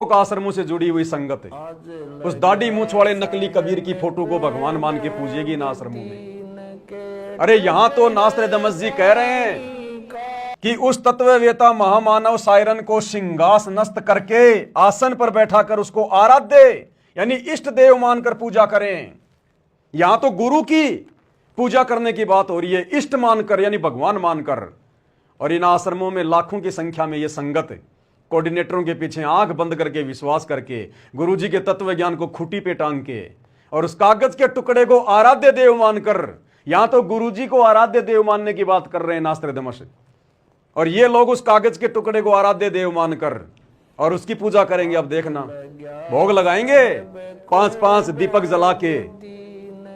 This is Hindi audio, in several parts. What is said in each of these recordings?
का आश्रमों से जुड़ी हुई संगत है। उस दाढ़ी मूछ वाले नकली कबीर की फोटो को भगवान मान के पूजेगी ना आश्रमों में। अरे यहां तो नास्त्रोदामस जी कह रहे हैं कि उस तत्ववेता महामानव सायरन को सिंहासनस्थ करके आसन पर बैठा कर उसको आराध्य यानी इष्ट देव मानकर पूजा करें। यहां तो गुरु की पूजा करने की बात हो रही है, इष्ट मानकर यानी भगवान मानकर। और इन आश्रमों में लाखों की संख्या में यह संगत कोऑर्डिनेटरों के पीछे आंख बंद करके विश्वास करके गुरुजी के तत्व ज्ञान को खूंटी पे टांग के और उस कागज के टुकड़े को आराध्य देव मानकर, यहां तो गुरुजी को आराध्य देव मानने की बात कर रहे हैं नास्त्रोदामस, और ये लोग उस कागज के टुकड़े को आराध्य देव मानकर और उसकी पूजा करेंगे। अब देखना, भोग लगाएंगे, 5-5 दीपक जला के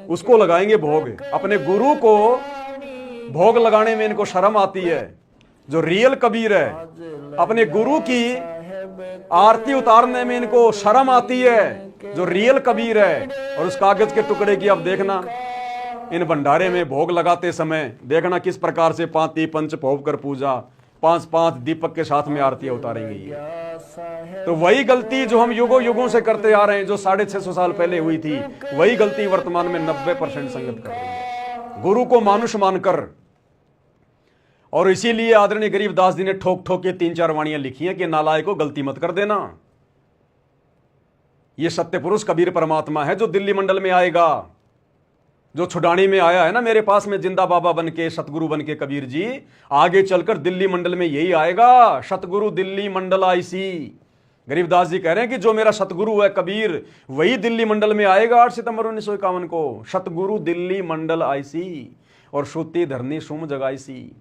उसको लगाएंगे भोग। अपने गुरु को भोग लगाने में इनको शर्म आती है। जो रियल कबीर है, अपने गुरु की आरती उतारने में इनको शर्म आती है, जो रियल कबीर है। और उस कागज के टुकड़े की अब देखना, इन भंडारे में भोग लगाते समय देखना किस प्रकार से पांति पंच भोग कर पूजा, 5-5 दीपक के साथ में आरतियां उतारेंगे। ये तो वही गलती जो हम युगों युगों से करते आ रहे हैं, जो 650 साल पहले हुई थी, वही गलती वर्तमान में 90% संगत कर रही है, गुरु को मानुष मानकर। और इसीलिए आदरणीय गरीबदास जी ने ठोक ठोक के 3-4 वाणियां लिखी हैं कि नालायक को गलती मत कर देना। यह सत्य पुरुष कबीर परमात्मा है जो दिल्ली मंडल में आएगा, जो छुडानी में आया है ना मेरे पास में जिंदा बाबा बन के, सतगुरु बन के कबीर जी, आगे चलकर दिल्ली मंडल में यही आएगा, सतगुरु दिल्ली मंडल आईसी। गरीबदास जी कह रहे हैं कि जो मेरा सतगुरु है कबीर, वही दिल्ली मंडल में आएगा 8 सितंबर 1951 को। सतगुरु दिल्ली मंडल आईसी और श्रुति धरनी सुम जगाईसी।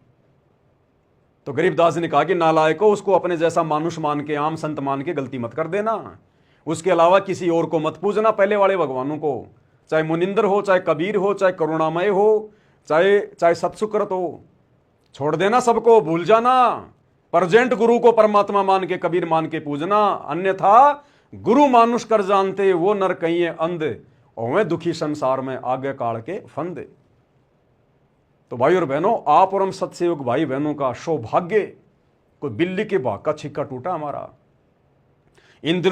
तो गरीबदास जी ने कहा कि नालायको, उसको अपने जैसा मानुष मान के, आम संत मान के गलती मत कर देना। उसके अलावा किसी और को मत पूजना, पहले वाले भगवानों को, चाहे मुनिंदर हो, चाहे कबीर हो, चाहे करुणामय हो, चाहे सतसुकृत हो, छोड़ देना सबको, भूल जाना। प्रेजेंट गुरु को परमात्मा मान के, कबीर मान के पूजना। अन्यथा गुरु मानुष कर जानते, वो नर कहीं अंध, और दुखी संसार में आगे काल के फंद। तो भाई और बहनों, आप और हम सत्सयुग भाई बहनों का सौभाग्य, कोई बिल्ली के भाग का छिक्का टूटा हमारा इन दिनों।